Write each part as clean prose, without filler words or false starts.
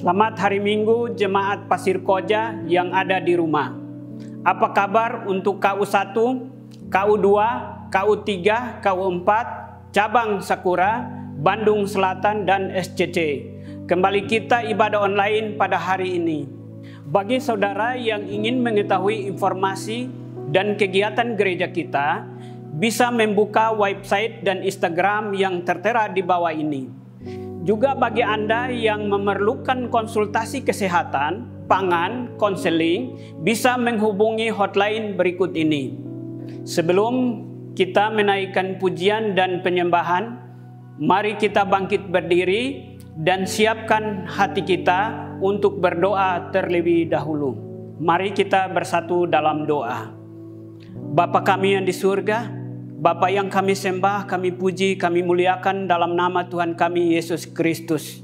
Selamat hari Minggu Jemaat Pasir Koja yang ada di rumah. Apa kabar untuk KU1, KU2, KU3, KU4, Cabang Sakura, Bandung Selatan, dan SCC. Kembali kita ibadah online pada hari ini. Bagi saudara yang ingin mengetahui informasi dan kegiatan gereja kita, bisa membuka website dan Instagram yang tertera di bawah ini. Juga bagi Anda yang memerlukan konsultasi kesehatan, pangan, konseling, bisa menghubungi hotline berikut ini. Sebelum kita menaikkan pujian dan penyembahan, mari kita bangkit berdiri dan siapkan hati kita untuk berdoa terlebih dahulu. Mari kita bersatu dalam doa. Bapa kami yang di surga, Bapa yang kami sembah, kami puji, kami muliakan dalam nama Tuhan kami Yesus Kristus.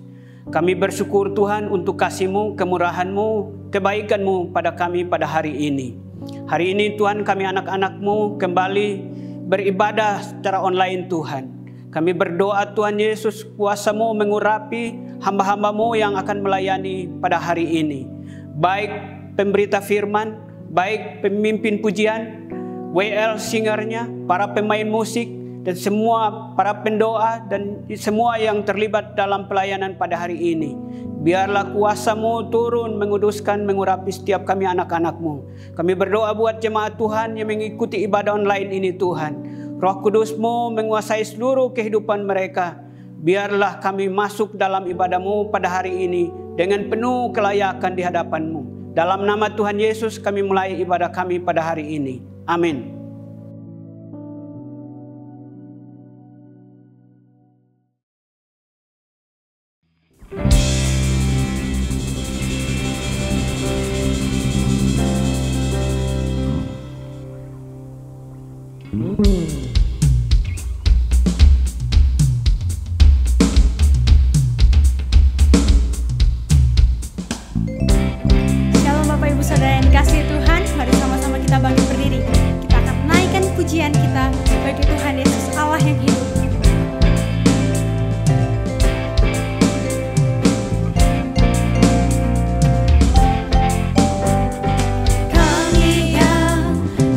Kami bersyukur Tuhan untuk kasih-Mu, kemurahan-Mu, kebaikan-Mu pada kami pada hari ini. Hari ini Tuhan kami anak-anak-Mu kembali beribadah secara online Tuhan. Kami berdoa Tuhan Yesus, kuasa-Mu mengurapi hamba-hamba-Mu yang akan melayani pada hari ini. Baik pemberita firman, baik pemimpin pujian, WL singernya, para pemain musik, dan semua para pendoa dan semua yang terlibat dalam pelayanan pada hari ini. Biarlah kuasa-Mu turun menguduskan, mengurapi setiap kami anak-anak-Mu. Kami berdoa buat jemaat Tuhan yang mengikuti ibadah online ini Tuhan. Roh Kudus-Mu menguasai seluruh kehidupan mereka. Biarlah kami masuk dalam ibadah-Mu pada hari ini dengan penuh kelayakan di hadapan-Mu. Dalam nama Tuhan Yesus kami mulai ibadah kami pada hari ini. Amin. Shalom Bapak Ibu Saudara yang dikasihi Tuhan, mari sama-sama kita bangkit berdiri. Kita akan naikkan pujian kita bagi Tuhan Yesus Allah yang hidup. Kami yang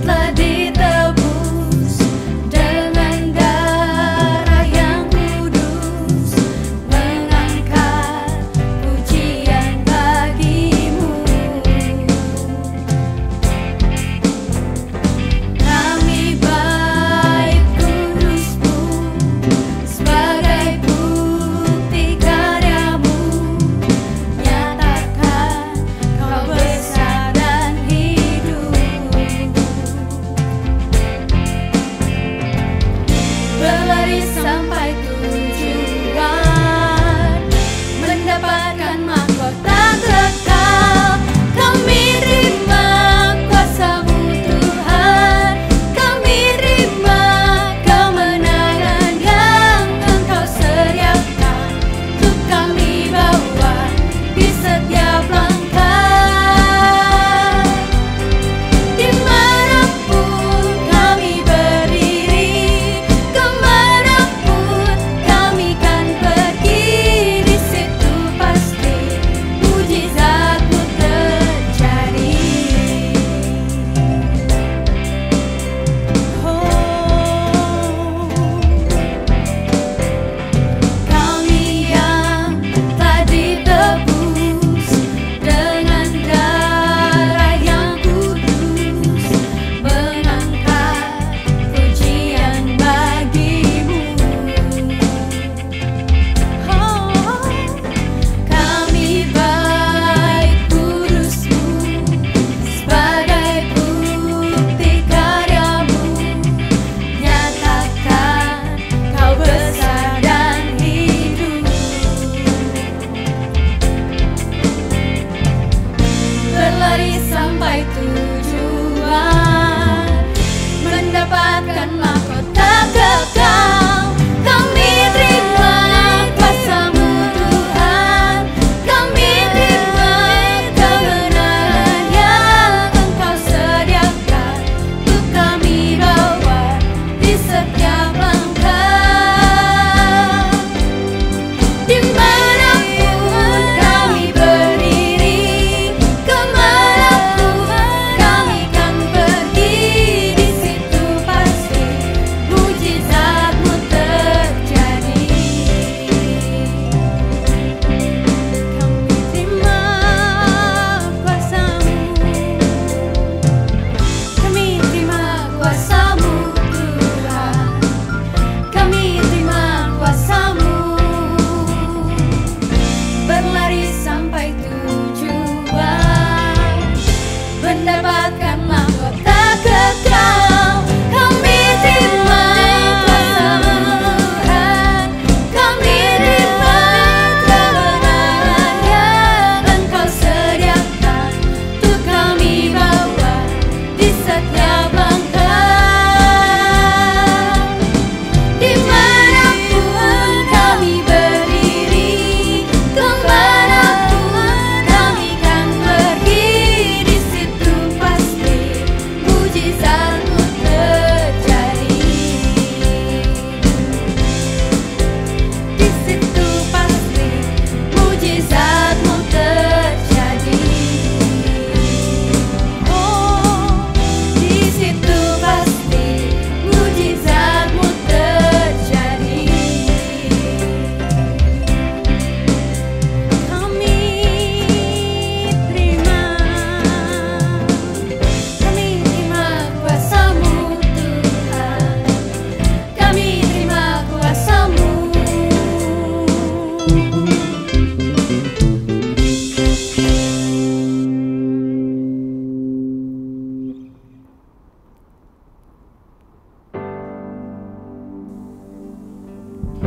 telah ditebus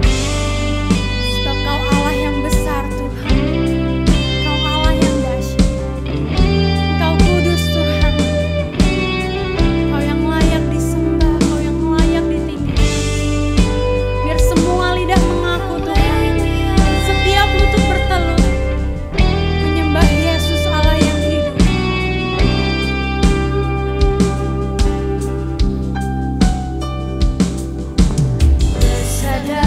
Sebab Kau Allah yang besar Tuhan, Kau Allah yang dahsyat, Engkau kudus Tuhan, Kau yang layak disembah, Kau yang layak ditinggikan. Biar semua lidah mengaku Tuhan, setiap lutut bertelut menyembah Yesus Allah yang hidup. Bersada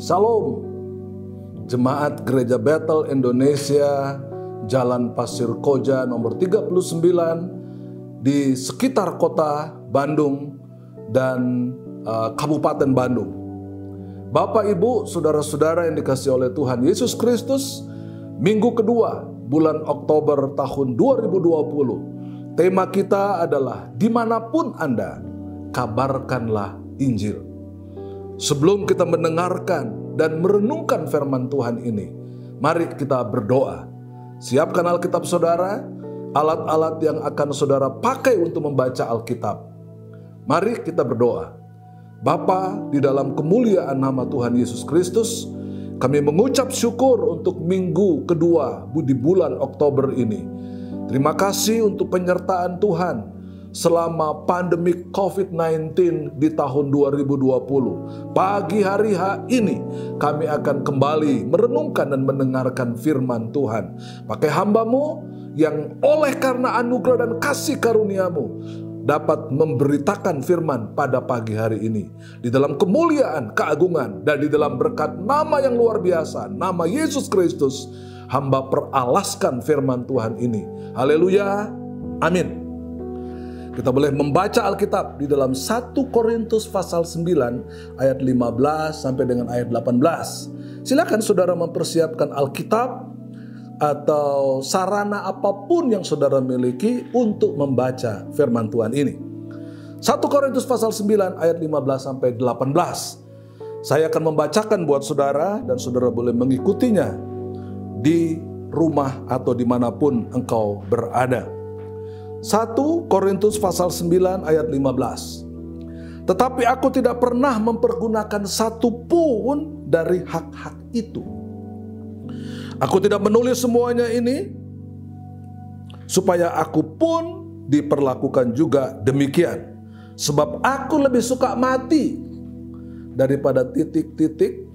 Shalom, Jemaat Gereja Bethel Indonesia, Jalan Pasir Koja nomor 39 di sekitar kota Bandung dan Kabupaten Bandung. Bapak, Ibu, saudara-saudara yang dikasihi oleh Tuhan Yesus Kristus, minggu kedua bulan Oktober tahun 2020. Tema kita adalah dimanapun Anda, kabarkanlah Injil. Sebelum kita mendengarkan dan merenungkan firman Tuhan ini, mari kita berdoa. Siapkan Alkitab saudara, alat-alat yang akan saudara pakai untuk membaca Alkitab. Mari kita berdoa. Bapa, di dalam kemuliaan nama Tuhan Yesus Kristus, kami mengucap syukur untuk minggu kedua di bulan Oktober ini. Terima kasih untuk penyertaan Tuhan selama pandemi COVID-19 di tahun 2020. Pagi hari ini kami akan kembali merenungkan dan mendengarkan firman Tuhan. Pakai hamba-Mu yang oleh karena anugerah dan kasih karunia-Mu dapat memberitakan firman pada pagi hari ini. Di dalam kemuliaan, keagungan, dan di dalam berkat nama yang luar biasa, nama Yesus Kristus, hamba peralaskan firman Tuhan ini. Haleluya, amin. Kita boleh membaca Alkitab di dalam 1 Korintus pasal 9 ayat 15 sampai dengan ayat 18. Silakan saudara mempersiapkan Alkitab atau sarana apapun yang saudara miliki untuk membaca firman Tuhan ini. 1 Korintus pasal 9 ayat 15 sampai 18. Saya akan membacakan buat saudara dan saudara boleh mengikutinya di rumah atau dimanapun engkau berada. 1 Korintus pasal 9 ayat 15. Tetapi aku tidak pernah mempergunakan satu pun dari hak-hak itu. Aku tidak menulis semuanya ini supaya aku pun diperlakukan juga demikian. Sebab aku lebih suka mati daripada titik-titik.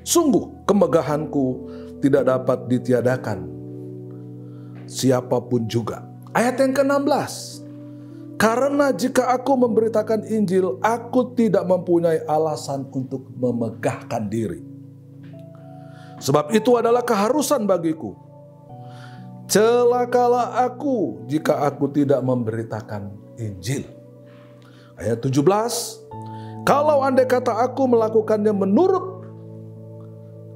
Sungguh kemegahanku tidak dapat ditiadakan siapapun juga. Ayat yang ke-16. Karena jika aku memberitakan Injil, aku tidak mempunyai alasan untuk memegahkan diri. Sebab itu adalah keharusan bagiku. Celakalah aku jika aku tidak memberitakan Injil. Ayat 17. Kalau andai kata aku melakukannya menurut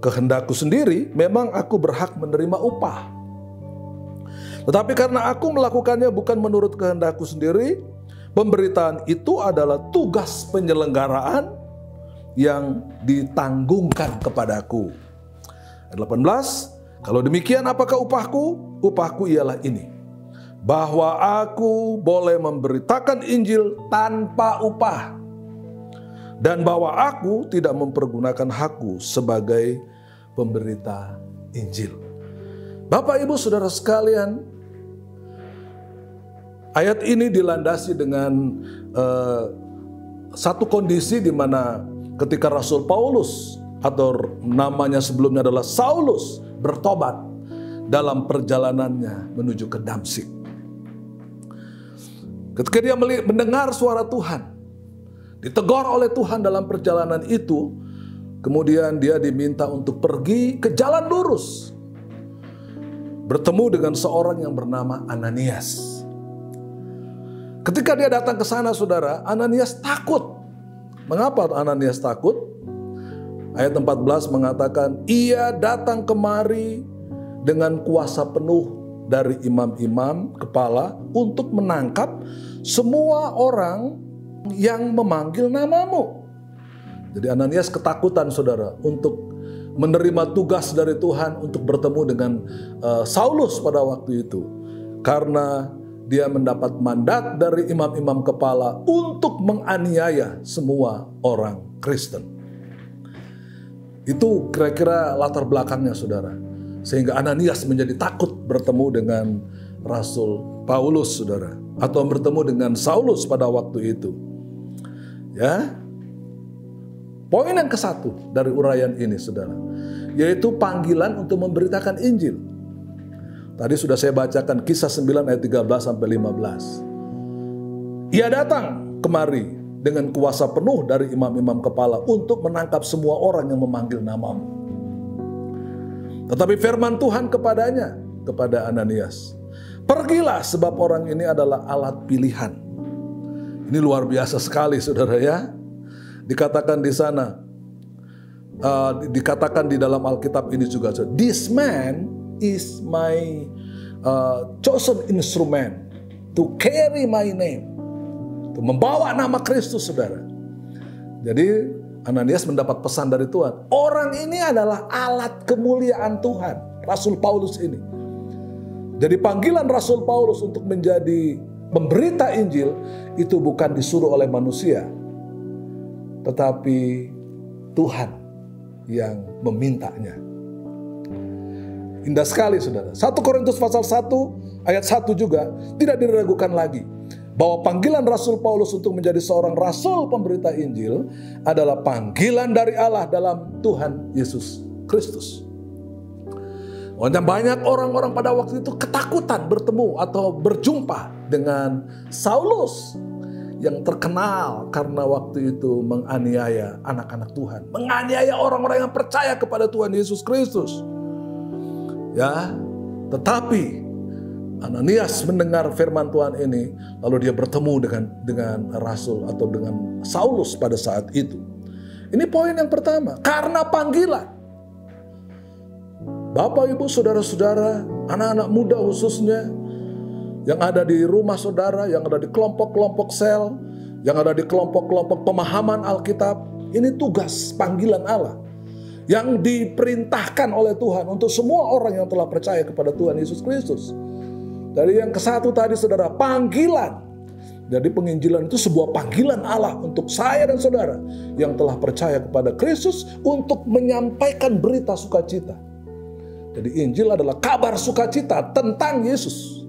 kehendakku sendiri, memang aku berhak menerima upah. Tetapi karena aku melakukannya bukan menurut kehendakku sendiri, pemberitaan itu adalah tugas penyelenggaraan yang ditanggungkan kepadaku. Ayat 18, kalau demikian apakah upahku? Upahku ialah ini, bahwa aku boleh memberitakan Injil tanpa upah, dan bahwa aku tidak mempergunakan hakku sebagai pemberita Injil. Bapak, Ibu, saudara sekalian, ayat ini dilandasi dengan satu kondisi di mana ketika Rasul Paulus atau namanya sebelumnya adalah Saulus bertobat dalam perjalanannya menuju ke Damsyik. Ketika dia mendengar suara Tuhan, ditegur oleh Tuhan dalam perjalanan itu, kemudian dia diminta untuk pergi ke jalan lurus, bertemu dengan seorang yang bernama Ananias. Ketika dia datang ke sana, saudara, Ananias takut. Mengapa Ananias takut? Ayat 14 mengatakan, ia datang kemari dengan kuasa penuh dari imam-imam kepala untuk menangkap semua orang yang memanggil namamu. Jadi Ananias ketakutan, saudara, untuk menerima tugas dari Tuhan untuk bertemu dengan Saulus pada waktu itu. Karena dia mendapat mandat dari imam-imam kepala untuk menganiaya semua orang Kristen. Itu kira-kira latar belakangnya, saudara. Sehingga Ananias menjadi takut bertemu dengan Rasul Paulus, saudara. Atau bertemu dengan Saulus pada waktu itu. Ya. Poin yang ke-1 dari uraian ini, saudara, yaitu panggilan untuk memberitakan Injil. Tadi sudah saya bacakan Kisah 9 ayat 13 sampai 15. Ia datang kemari dengan kuasa penuh dari imam-imam kepala untuk menangkap semua orang yang memanggil namamu. Tetapi firman Tuhan kepadanya, kepada Ananias, pergilah sebab orang ini adalah alat pilihan. Ini luar biasa sekali saudara ya. Dikatakan di sana, dikatakan di dalam Alkitab ini juga, this man is my chosen instrument to carry my name, untuk membawa nama Kristus saudara. Jadi Ananias mendapat pesan dari Tuhan, orang ini adalah alat kemuliaan Tuhan, Rasul Paulus ini. Jadi panggilan Rasul Paulus untuk menjadi pemberita Injil itu bukan disuruh oleh manusia, tetapi Tuhan yang memintanya. Indah sekali saudara. 1 Korintus pasal 1 ayat 1 juga tidak diragukan lagi bahwa panggilan Rasul Paulus untuk menjadi seorang rasul pemberita Injil adalah panggilan dari Allah dalam Tuhan Yesus Kristus. Banyak orang-orang pada waktu itu ketakutan bertemu atau berjumpa dengan Saulus yang terkenal karena waktu itu menganiaya anak-anak Tuhan, menganiaya orang-orang yang percaya kepada Tuhan Yesus Kristus. Ya, tetapi Ananias mendengar firman Tuhan ini, lalu dia bertemu dengan Rasul atau dengan Saulus pada saat itu. Ini poin yang pertama, karena panggilan. Bapak, Ibu, saudara-saudara, anak-anak muda khususnya, yang ada di rumah saudara, yang ada di kelompok-kelompok sel, yang ada di kelompok-kelompok pemahaman Alkitab, ini tugas panggilan Allah yang diperintahkan oleh Tuhan untuk semua orang yang telah percaya kepada Tuhan Yesus Kristus. Dari yang ke-1 tadi saudara, panggilan. Jadi penginjilan itu sebuah panggilan Allah untuk saya dan saudara yang telah percaya kepada Kristus untuk menyampaikan berita sukacita. Jadi Injil adalah kabar sukacita tentang Yesus.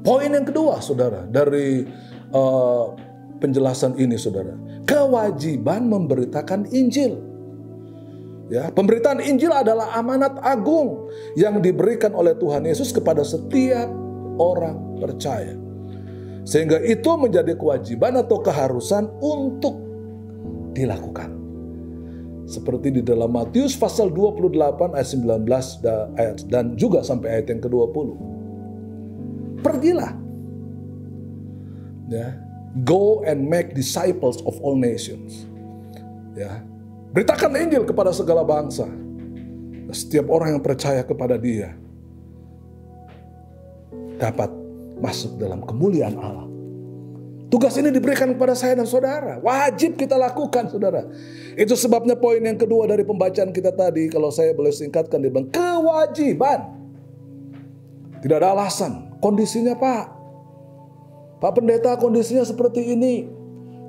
Poin yang kedua saudara dari penjelasan ini saudara, kewajiban memberitakan Injil. Ya, pemberitaan Injil adalah amanat agung yang diberikan oleh Tuhan Yesus kepada setiap orang percaya. Sehingga itu menjadi kewajiban atau keharusan untuk dilakukan. Seperti di dalam Matius pasal 28 ayat 19 dan juga sampai ayat yang ke-20. Pergilah. Ya, go and make disciples of all nations. Ya. Beritakan Injil kepada segala bangsa. Setiap orang yang percaya kepada Dia dapat masuk dalam kemuliaan Allah. Tugas ini diberikan kepada saya dan saudara. Wajib kita lakukan saudara. Itu sebabnya poin yang kedua dari pembacaan kita tadi, kalau saya boleh singkatkan, dia bilang kewajiban. Tidak ada alasan. Kondisinya Pak Pendeta, kondisinya seperti ini.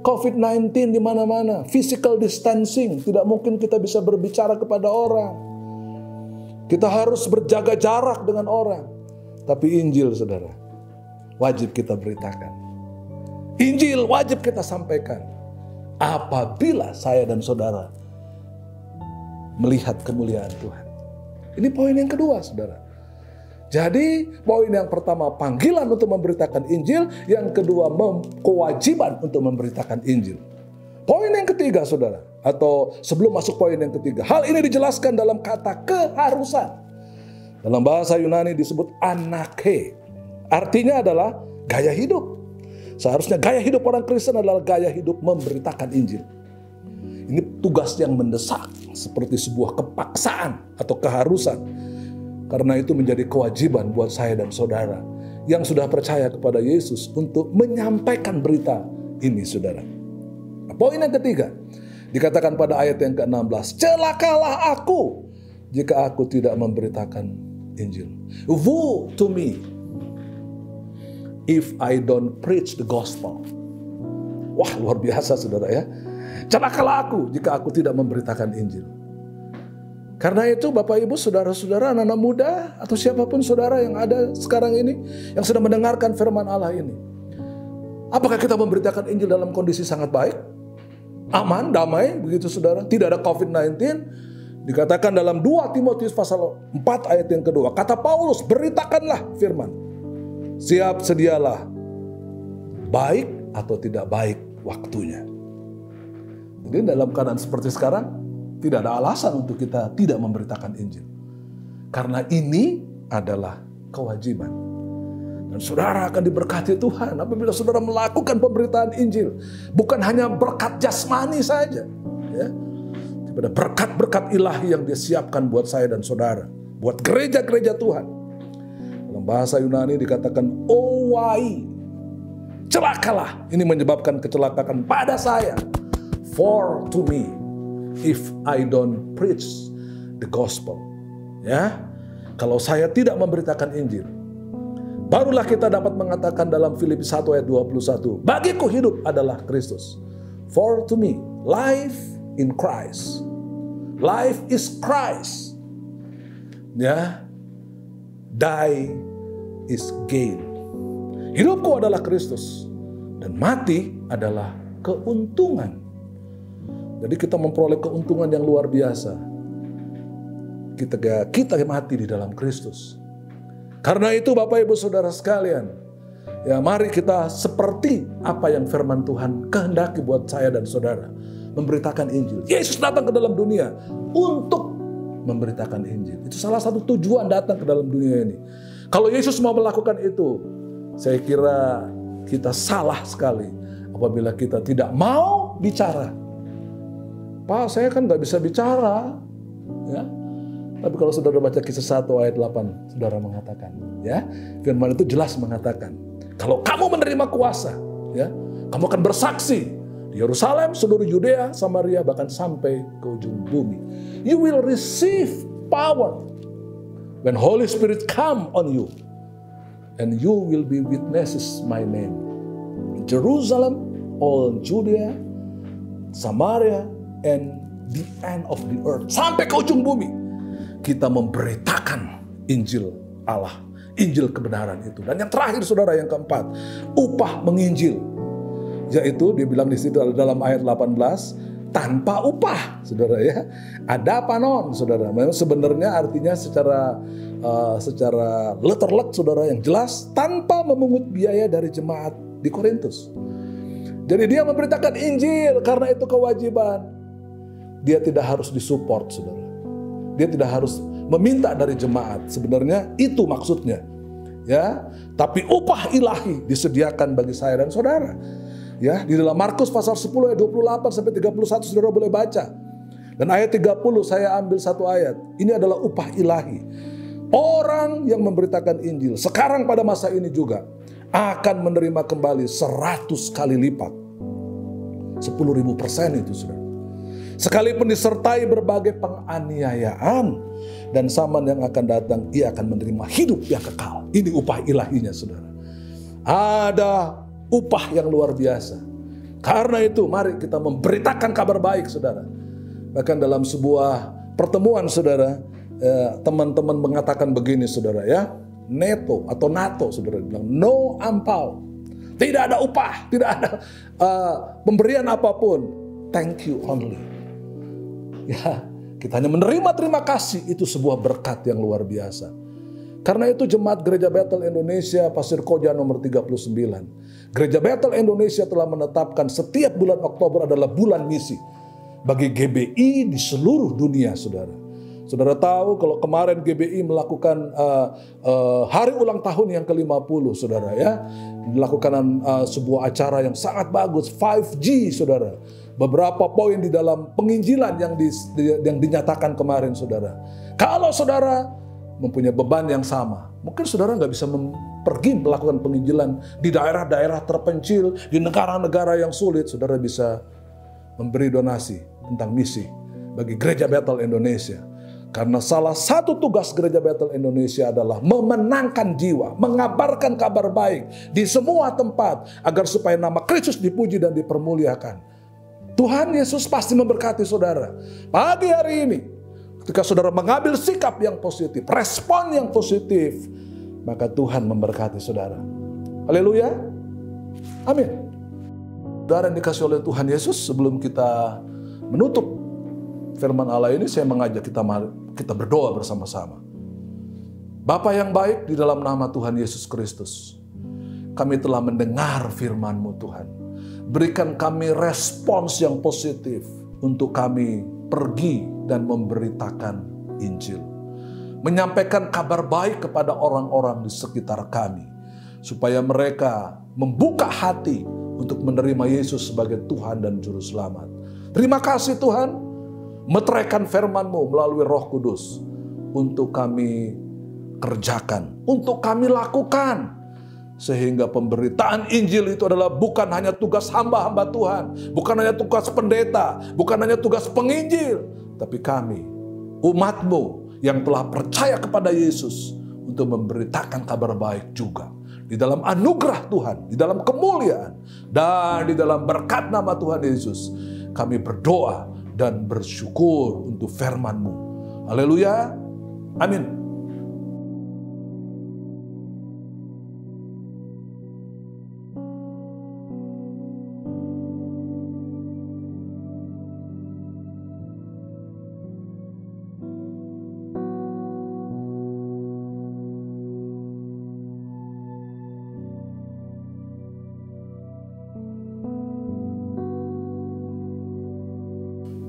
COVID-19 di mana-mana, physical distancing, tidak mungkin kita bisa berbicara kepada orang. Kita harus berjaga jarak dengan orang. Tapi Injil saudara, wajib kita beritakan. Injil wajib kita sampaikan. Apabila saya dan saudara melihat kemuliaan Tuhan. Ini poin yang kedua saudara. Jadi poin yang pertama panggilan untuk memberitakan Injil, yang kedua kewajiban untuk memberitakan Injil. Poin yang ketiga saudara, atau sebelum masuk poin yang ketiga, hal ini dijelaskan dalam kata keharusan. Dalam bahasa Yunani disebut anake. Artinya adalah gaya hidup. Seharusnya gaya hidup orang Kristen adalah gaya hidup memberitakan Injil. Ini tugas yang mendesak, seperti sebuah kepaksaan atau keharusan. Karena itu menjadi kewajiban buat saya dan saudara yang sudah percaya kepada Yesus untuk menyampaikan berita ini saudara. Nah, poin yang ketiga, dikatakan pada ayat yang ke-16, celakalah aku jika aku tidak memberitakan Injil. Woe to me if I don't preach the gospel. Wah, luar biasa saudara ya. Celakalah aku jika aku tidak memberitakan Injil. Karena itu Bapak Ibu, saudara-saudara, anak-anak muda, atau siapapun saudara yang ada sekarang ini, yang sedang mendengarkan firman Allah ini. Apakah kita memberitakan Injil dalam kondisi sangat baik? Aman, damai, begitu saudara? Tidak ada COVID-19. Dikatakan dalam 2 Timotius pasal 4 ayat yang kedua. Kata Paulus, beritakanlah firman. Siap sedialah. Baik atau tidak baik waktunya. Jadi dalam keadaan seperti sekarang, tidak ada alasan untuk kita tidak memberitakan Injil. Karena ini adalah kewajiban. Dan saudara akan diberkati Tuhan apabila saudara melakukan pemberitaan Injil. Bukan hanya berkat jasmani saja. Ya. Pada berkat-berkat ilahi yang Dia siapkan buat saya dan saudara. Buat gereja-gereja Tuhan. Dalam bahasa Yunani dikatakan owai. Celakalah. Ini menyebabkan kecelakaan pada saya. For to me, if I don't preach the gospel. Ya. Kalau saya tidak memberitakan Injil, barulah kita dapat mengatakan dalam Filipi 1 ayat 21, bagiku hidup adalah Kristus. For to me, life in Christ. Life is Christ. Ya, die is gain. Hidupku adalah Kristus dan mati adalah keuntungan. Jadi kita memperoleh keuntungan yang luar biasa. Kita mati di dalam Kristus. Karena itu Bapak Ibu Saudara sekalian, ya mari kita seperti apa yang firman Tuhan kehendaki buat saya dan saudara. Memberitakan Injil. Yesus datang ke dalam dunia untuk memberitakan Injil. Itu salah satu tujuan datang ke dalam dunia ini. Kalau Yesus mau melakukan itu, saya kira kita salah sekali apabila kita tidak mau bicara. Pak, saya kan nggak bisa bicara. Ya. Tapi kalau saudara baca Kisah 1 ayat 8, saudara mengatakan, ya, firman itu jelas mengatakan, kalau kamu menerima kuasa, ya, kamu akan bersaksi di Yerusalem, seluruh Yudea, Samaria, bahkan sampai ke ujung bumi. You will receive power when Holy Spirit come on you, and you will be witnesses my name in Jerusalem, all Judea, Samaria, and the end of the earth, sampai ke ujung bumi. Kita memberitakan Injil Allah, Injil kebenaran itu. Dan yang terakhir saudara, yang keempat, upah menginjil. Yaitu dia bilang di situ dalam ayat 18, tanpa upah, saudara ya. Ada panon, saudara. Memang sebenarnya artinya secara letterlet, saudara, yang jelas, tanpa memungut biaya dari jemaat di Korintus. Jadi dia memberitakan Injil karena itu kewajiban. Dia tidak harus disupport, saudara. Dia tidak harus meminta dari jemaat. Sebenarnya itu maksudnya. Ya, tapi upah ilahi disediakan bagi saya dan saudara. Ya, di dalam Markus pasal 10 ayat 28 sampai 31 saudara boleh baca. Dan ayat 30 saya ambil satu ayat. Ini adalah upah ilahi. Orang yang memberitakan Injil sekarang pada masa ini juga akan menerima kembali 100 kali lipat. 10.000% itu saudara. Sekalipun disertai berbagai penganiayaan dan zaman yang akan datang, ia akan menerima hidup yang kekal. Ini upah ilahinya, saudara. Ada upah yang luar biasa. Karena itu, mari kita memberitakan kabar baik, saudara. Bahkan dalam sebuah pertemuan, saudara, teman-teman mengatakan begini, saudara, ya, NATO atau NATO, saudara bilang, no ampau. Tidak ada upah, tidak ada pemberian apapun. Thank you only. Ya, kita hanya menerima terima kasih, itu sebuah berkat yang luar biasa. Karena itu Jemaat Gereja Bethel Indonesia Pasir Koja nomor 39. Gereja Bethel Indonesia telah menetapkan setiap bulan Oktober adalah bulan misi bagi GBI di seluruh dunia, saudara. Saudara tahu kalau kemarin GBI melakukan hari ulang tahun yang ke-50, saudara ya. Melakukan sebuah acara yang sangat bagus, 5G, saudara. Beberapa poin di dalam penginjilan yang dinyatakan kemarin, saudara. Kalau saudara mempunyai beban yang sama, mungkin saudara nggak bisa pergi melakukan penginjilan di daerah-daerah terpencil, di negara-negara yang sulit. Saudara bisa memberi donasi tentang misi bagi Gereja Bethel Indonesia. Karena salah satu tugas Gereja Bethel Indonesia adalah memenangkan jiwa, mengabarkan kabar baik di semua tempat, agar supaya nama Kristus dipuji dan dipermuliakan. Tuhan Yesus pasti memberkati saudara. Pagi hari ini, ketika saudara mengambil sikap yang positif, respon yang positif, maka Tuhan memberkati saudara. Haleluya. Amin. Saudara yang dikasih oleh Tuhan Yesus, sebelum kita menutup firman Allah ini, saya mengajak kita berdoa bersama-sama. Bapa yang baik, di dalam nama Tuhan Yesus Kristus, kami telah mendengar firman-Mu, Tuhan. Berikan kami respons yang positif untuk kami pergi dan memberitakan Injil. Menyampaikan kabar baik kepada orang-orang di sekitar kami. Supaya mereka membuka hati untuk menerima Yesus sebagai Tuhan dan Juru Selamat. Terima kasih Tuhan, meteraikan firman-Mu melalui Roh Kudus untuk kami kerjakan, untuk kami lakukan. Sehingga pemberitaan Injil itu adalah bukan hanya tugas hamba-hamba Tuhan, bukan hanya tugas pendeta, bukan hanya tugas penginjil, tapi kami, umat-Mu yang telah percaya kepada Yesus untuk memberitakan kabar baik juga. Di dalam anugerah Tuhan, di dalam kemuliaan, dan di dalam berkat nama Tuhan Yesus, kami berdoa dan bersyukur untuk firman-Mu. Haleluya. Amin.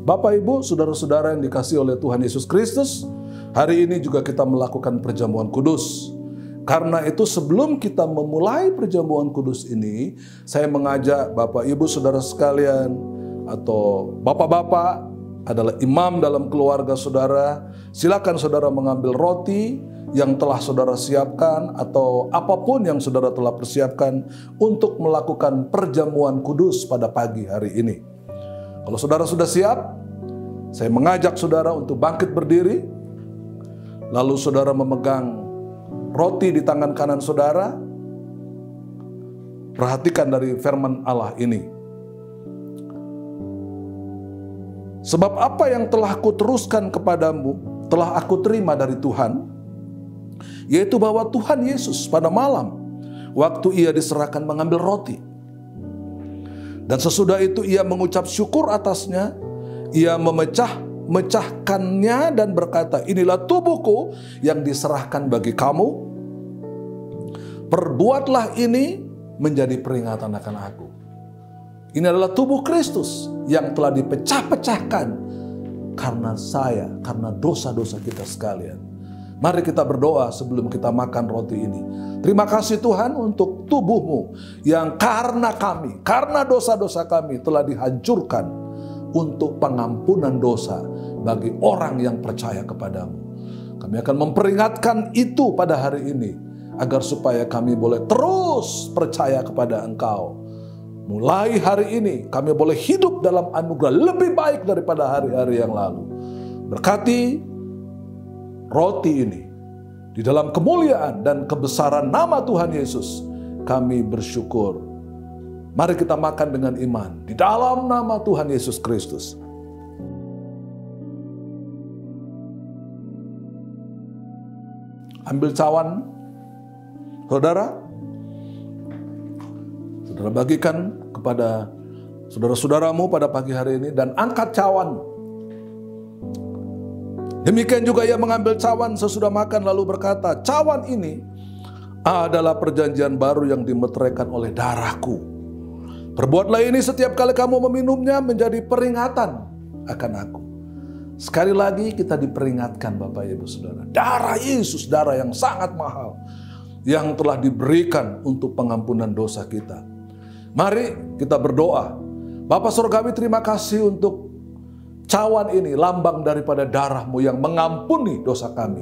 Bapak, Ibu, saudara-saudara yang dikasihi oleh Tuhan Yesus Kristus, hari ini juga kita melakukan perjamuan kudus. Karena itu sebelum kita memulai perjamuan kudus ini, saya mengajak Bapak, Ibu, saudara sekalian, atau Bapak-Bapak adalah imam dalam keluarga saudara, silakan saudara mengambil roti yang telah saudara siapkan atau apapun yang saudara telah persiapkan untuk melakukan perjamuan kudus pada pagi hari ini. Kalau saudara sudah siap, saya mengajak saudara untuk bangkit berdiri. Lalu saudara memegang roti di tangan kanan saudara. Perhatikan dari firman Allah ini. Sebab apa yang telah aku teruskan kepadamu, telah aku terima dari Tuhan, yaitu bahwa Tuhan Yesus pada malam, waktu ia diserahkan mengambil roti. Dan sesudah itu ia mengucap syukur atasnya, ia memecahkannya dan berkata, inilah tubuhku yang diserahkan bagi kamu. Perbuatlah ini menjadi peringatan akan aku. Ini adalah tubuh Kristus yang telah dipecah-pecahkan karena saya, karena dosa-dosa kita sekalian. Mari kita berdoa sebelum kita makan roti ini. Terima kasih Tuhan untuk tubuh-Mu yang karena kami, karena dosa-dosa kami telah dihancurkan untuk pengampunan dosa bagi orang yang percaya kepadamu. Kami akan memperingatkan itu pada hari ini agar supaya kami boleh terus percaya kepada Engkau. Mulai hari ini kami boleh hidup dalam anugerah lebih baik daripada hari-hari yang lalu. Berkati roti ini di dalam kemuliaan dan kebesaran nama Tuhan Yesus, kami bersyukur. Mari kita makan dengan iman di dalam nama Tuhan Yesus Kristus. Ambil cawan, saudara. Saudara bagikan kepada saudara-saudaramu pada pagi hari ini dan angkat cawan. Demikian juga ia mengambil cawan sesudah makan lalu berkata, cawan ini adalah perjanjian baru yang dimeteraikan oleh darahku. Perbuatlah ini setiap kali kamu meminumnya menjadi peringatan akan aku. Sekali lagi kita diperingatkan Bapak Ibu Saudara. Darah Yesus, darah yang sangat mahal. Yang telah diberikan untuk pengampunan dosa kita. Mari kita berdoa. Bapa Surgawi, terima kasih untuk cawan ini, lambang daripada darah-Mu yang mengampuni dosa kami.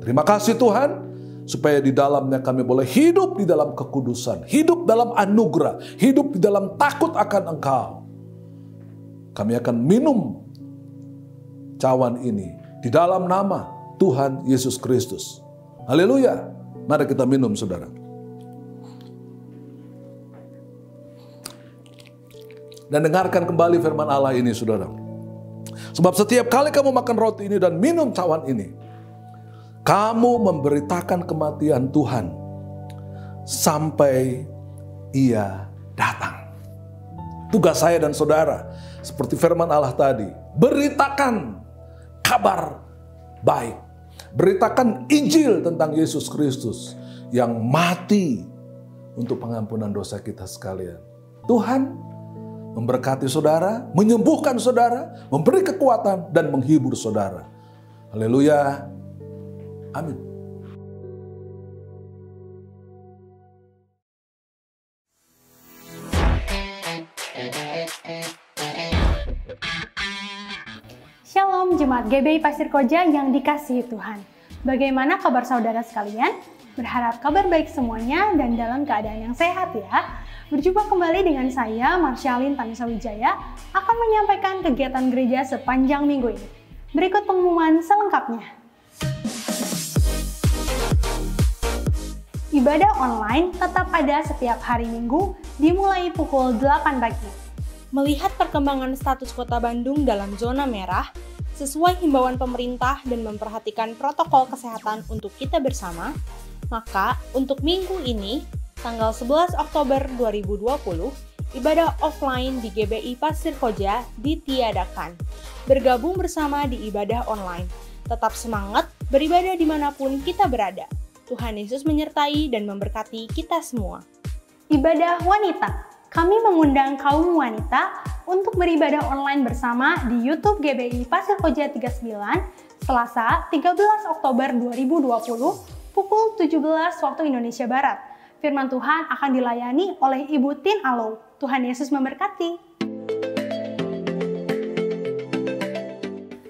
Terima kasih Tuhan, supaya di dalamnya kami boleh hidup di dalam kekudusan, hidup dalam anugerah, hidup di dalam takut akan Engkau. Kami akan minum cawan ini di dalam nama Tuhan Yesus Kristus. Haleluya. Mari kita minum, saudara. Dan dengarkan kembali firman Allah ini, saudara. Sebab setiap kali kamu makan roti ini dan minum cawan ini, kamu memberitakan kematian Tuhan sampai Ia datang. Tugas saya dan saudara, seperti firman Allah tadi, beritakan kabar baik. Beritakan Injil tentang Yesus Kristus yang mati untuk pengampunan dosa kita sekalian. Tuhan memberkati saudara, menyembuhkan saudara, memberi kekuatan, dan menghibur saudara. Haleluya. Amin. Shalom Jemaat GBI Pasir Koja yang dikasihi Tuhan. Bagaimana kabar saudara sekalian? Berharap kabar baik semuanya dan dalam keadaan yang sehat ya. Berjumpa kembali dengan saya, Marsyalin Tanusa Wijaya, akan menyampaikan kegiatan gereja sepanjang minggu ini. Berikut pengumuman selengkapnya. Ibadah online tetap ada setiap hari Minggu, dimulai pukul 8 pagi. Melihat perkembangan status Kota Bandung dalam zona merah, sesuai himbauan pemerintah dan memperhatikan protokol kesehatan untuk kita bersama, maka untuk minggu ini, tanggal 11 Oktober 2020, ibadah offline di GBI Pasir Koja ditiadakan. Bergabung bersama di ibadah online. Tetap semangat beribadah dimanapun kita berada. Tuhan Yesus menyertai dan memberkati kita semua. Ibadah wanita. Kami mengundang kaum wanita untuk beribadah online bersama di YouTube GBI Pasir Koja 39, Selasa 13 Oktober 2020, pukul 17 waktu Indonesia Barat. Firman Tuhan akan dilayani oleh Ibu Tin Alo. Tuhan Yesus memberkati.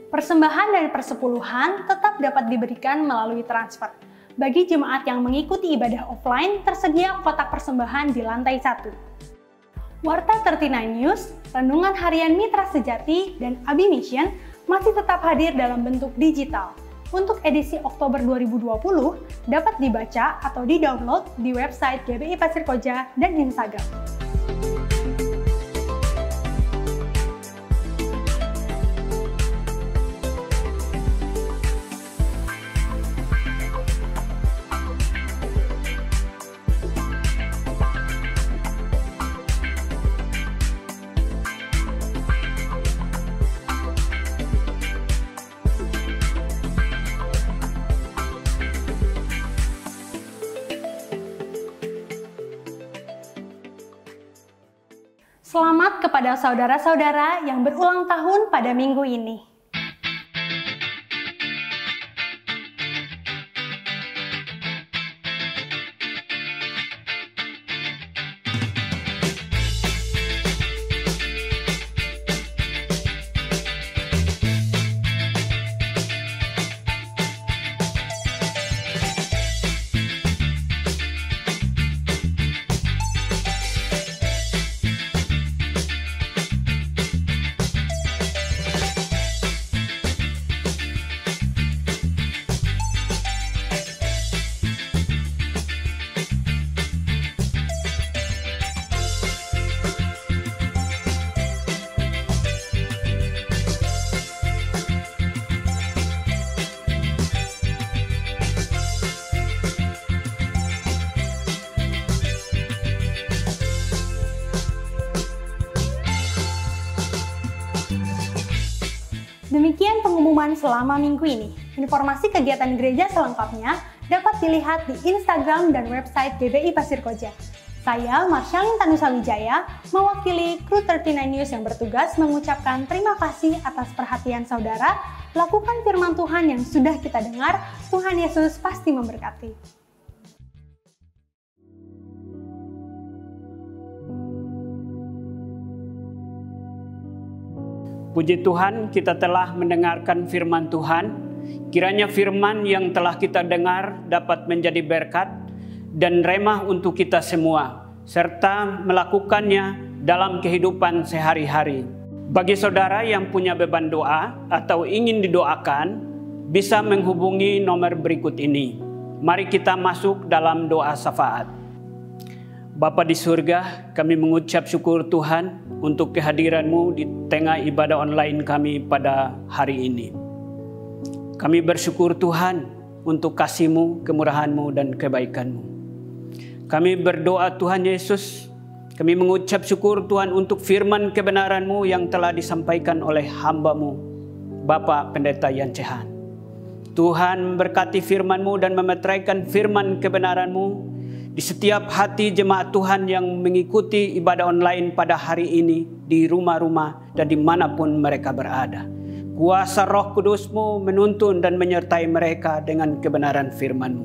Persembahan dari persepuluhan tetap dapat diberikan melalui transfer. Bagi jemaat yang mengikuti ibadah offline, tersedia kotak persembahan di lantai 1. Warta 39 News, Renungan Harian Mitra Sejati, dan Abi Mission masih tetap hadir dalam bentuk digital. Untuk edisi Oktober 2020 dapat dibaca atau di-download di website GBI Pasir Koja dan Instagram. Selamat kepada saudara-saudara yang berulang tahun pada minggu ini. Demikian pengumuman selama minggu ini. Informasi kegiatan gereja selengkapnya dapat dilihat di Instagram dan website GBI Pasir Koja. Saya, Marsyalin Tanusa Wijaya, mewakili kru 39 News yang bertugas mengucapkan terima kasih atas perhatian saudara. Lakukan firman Tuhan yang sudah kita dengar, Tuhan Yesus pasti memberkati. Puji Tuhan, kita telah mendengarkan firman Tuhan. Kiranya firman yang telah kita dengar dapat menjadi berkat dan remah untuk kita semua, serta melakukannya dalam kehidupan sehari-hari. Bagi saudara yang punya beban doa atau ingin didoakan, bisa menghubungi nomor berikut ini. Mari kita masuk dalam doa syafaat. Bapa di surga, kami mengucap syukur Tuhan untuk kehadiran-Mu di tengah ibadah online kami pada hari ini. Kami bersyukur Tuhan untuk kasih-Mu, kemurahan-Mu, dan kebaikan-Mu. Kami berdoa Tuhan Yesus, kami mengucap syukur Tuhan untuk firman kebenaran-Mu yang telah disampaikan oleh hamba-Mu, Bapak Pendeta Yan Cehan. Tuhan memberkati firman-Mu dan memeteraikan firman kebenaran-Mu, di setiap hati jemaat Tuhan yang mengikuti ibadah online pada hari ini, di rumah-rumah dan dimanapun mereka berada. Kuasa Roh Kudus-Mu menuntun dan menyertai mereka dengan kebenaran firman-Mu.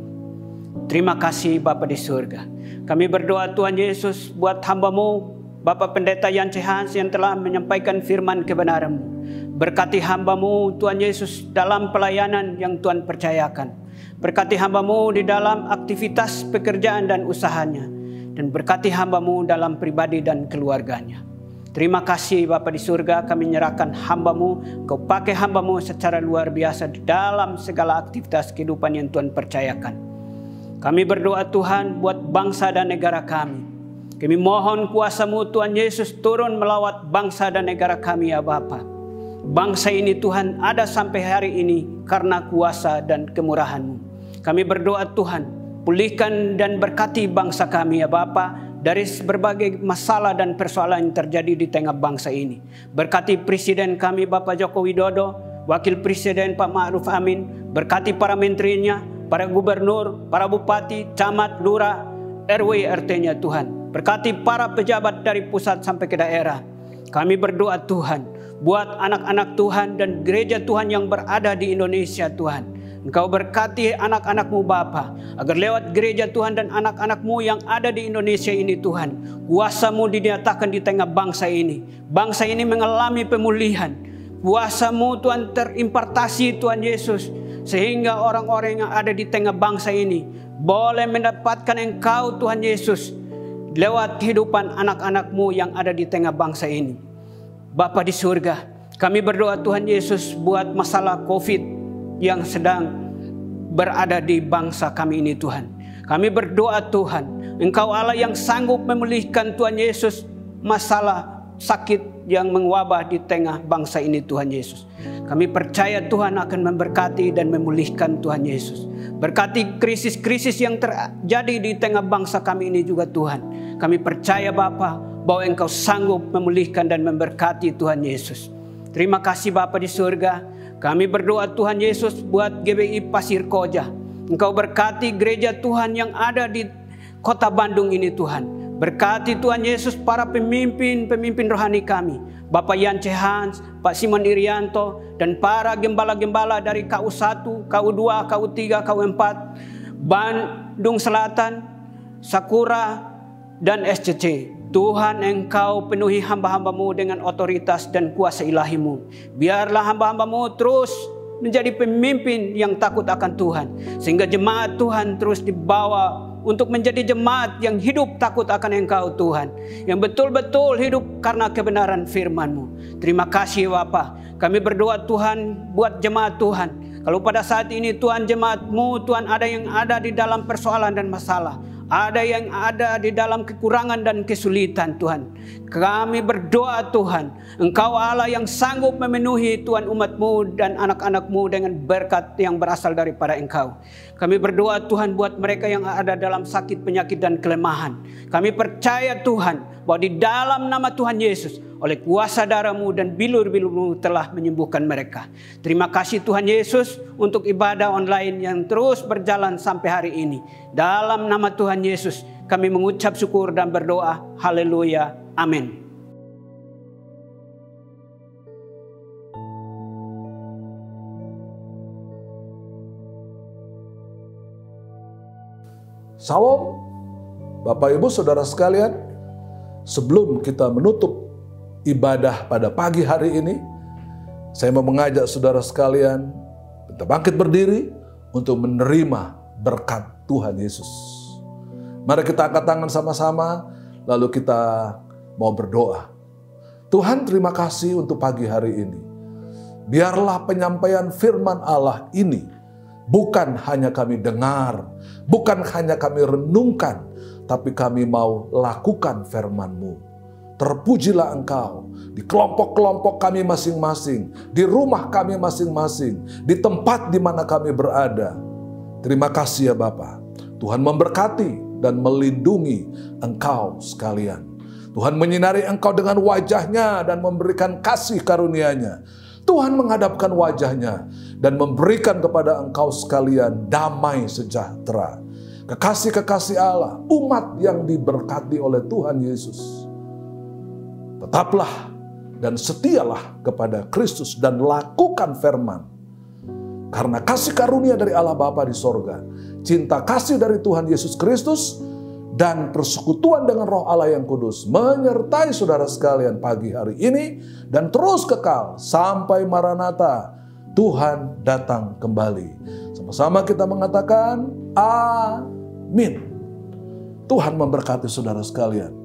Terima kasih Bapa di surga. Kami berdoa Tuhan Yesus buat hamba-Mu, Bapak Pendeta Yance Hans yang telah menyampaikan firman kebenaran-Mu. Berkati hamba-Mu Tuhan Yesus dalam pelayanan yang Tuhan percayakan. Berkati hamba-Mu di dalam aktivitas pekerjaan dan usahanya. Dan berkati hamba-Mu dalam pribadi dan keluarganya. Terima kasih Bapa di surga, kami menyerahkan hamba-Mu. Kau pakai hamba-Mu secara luar biasa di dalam segala aktivitas kehidupan yang Tuhan percayakan. Kami berdoa Tuhan buat bangsa dan negara kami. Kami mohon kuasa-Mu Tuhan Yesus turun melawat bangsa dan negara kami ya Bapa. Bangsa ini Tuhan ada sampai hari ini karena kuasa dan kemurahan-Mu. Kami berdoa Tuhan, pulihkan dan berkati bangsa kami ya Bapa dari berbagai masalah dan persoalan yang terjadi di tengah bangsa ini. Berkati Presiden kami Bapak Joko Widodo, Wakil Presiden Pak Ma'ruf Amin, berkati para menterinya, para gubernur, para bupati, camat, lurah, RW, RT-nya Tuhan. Berkati para pejabat dari pusat sampai ke daerah. Kami berdoa Tuhan, buat anak-anak Tuhan dan gereja Tuhan yang berada di Indonesia Tuhan. Engkau berkati anak-anak-Mu Bapa, agar lewat gereja Tuhan dan anak-anak-Mu yang ada di Indonesia ini Tuhan, kuasa-Mu dinyatakan di tengah bangsa ini. Bangsa ini mengalami pemulihan. Kuasa-Mu Tuhan terimpartasi Tuhan Yesus, sehingga orang-orang yang ada di tengah bangsa ini boleh mendapatkan Engkau Tuhan Yesus lewat kehidupan anak-anak-Mu yang ada di tengah bangsa ini. Bapa di surga, kami berdoa Tuhan Yesus buat masalah COVID yang sedang berada di bangsa kami ini Tuhan. Kami berdoa Tuhan, Engkau Allah yang sanggup memulihkan Tuhan Yesus masalah sakit yang mewabah di tengah bangsa ini Tuhan Yesus. Kami percaya Tuhan akan memberkati dan memulihkan Tuhan Yesus. Berkati krisis-krisis yang terjadi di tengah bangsa kami ini juga Tuhan. Kami percaya Bapa bahwa Engkau sanggup memulihkan dan memberkati Tuhan Yesus. Terima kasih Bapa di surga. Kami berdoa Tuhan Yesus buat GBI Pasir Koja. Engkau berkati gereja Tuhan yang ada di kota Bandung ini Tuhan. Berkati Tuhan Yesus para pemimpin rohani kami. Bapak Yance Hans, Pak Simon Irianto, dan para gembala-gembala dari KU1, KU2, KU3, KU4, Bandung Selatan, Sakura, dan SCC. Tuhan Engkau penuhi hamba-hamba-Mu dengan otoritas dan kuasa ilahi-Mu. Biarlah hamba-hamba-Mu terus menjadi pemimpin yang takut akan Tuhan. Sehingga jemaat Tuhan terus dibawa untuk menjadi jemaat yang hidup takut akan Engkau Tuhan. Yang betul-betul hidup karena kebenaran firman-Mu. Terima kasih Bapa. Kami berdoa Tuhan buat jemaat Tuhan. Kalau pada saat ini Tuhan jemaat-Mu Tuhan ada yang ada di dalam persoalan dan masalah. Ada yang ada di dalam kekurangan dan kesulitan Tuhan. Kami berdoa Tuhan, Engkau Allah yang sanggup memenuhi Tuhan umat-Mu dan anak-anak-Mu dengan berkat yang berasal daripada Engkau. Kami berdoa Tuhan buat mereka yang ada dalam sakit, penyakit dan kelemahan. Kami percaya Tuhan bahwa di dalam nama Tuhan Yesus, oleh kuasa darah-Mu dan bilur-bilur-Mu telah menyembuhkan mereka. Terima kasih Tuhan Yesus untuk ibadah online yang terus berjalan sampai hari ini. Dalam nama Tuhan Yesus kami mengucap syukur dan berdoa. Haleluya. Amin. Salam Bapak Ibu Saudara sekalian. Sebelum kita menutup ibadah pada pagi hari ini, saya mau mengajak saudara sekalian kita bangkit berdiri untuk menerima berkat Tuhan Yesus. Mari kita angkat tangan sama-sama, lalu kita mau berdoa. Tuhan, terima kasih untuk pagi hari ini. Biarlah penyampaian firman Allah ini bukan hanya kami dengar, bukan hanya kami renungkan, tapi kami mau lakukan firman-Mu. Terpujilah Engkau di kelompok-kelompok kami masing-masing, di rumah kami masing-masing, di tempat di mana kami berada. Terima kasih ya Bapa. Tuhan memberkati dan melindungi engkau sekalian. Tuhan menyinari engkau dengan wajah-Nya dan memberikan kasih karunia-Nya. Tuhan menghadapkan wajah-Nya dan memberikan kepada engkau sekalian damai sejahtera. kekasih-kekasih Allah, umat yang diberkati oleh Tuhan Yesus. Tetaplah dan setialah kepada Kristus dan lakukan firman. Karena kasih karunia dari Allah Bapa di sorga, cinta kasih dari Tuhan Yesus Kristus, dan persekutuan dengan Roh Allah yang kudus menyertai saudara sekalian pagi hari ini dan terus kekal sampai Maranatha, Tuhan datang kembali. Sama-sama kita mengatakan amin. Tuhan memberkati saudara sekalian.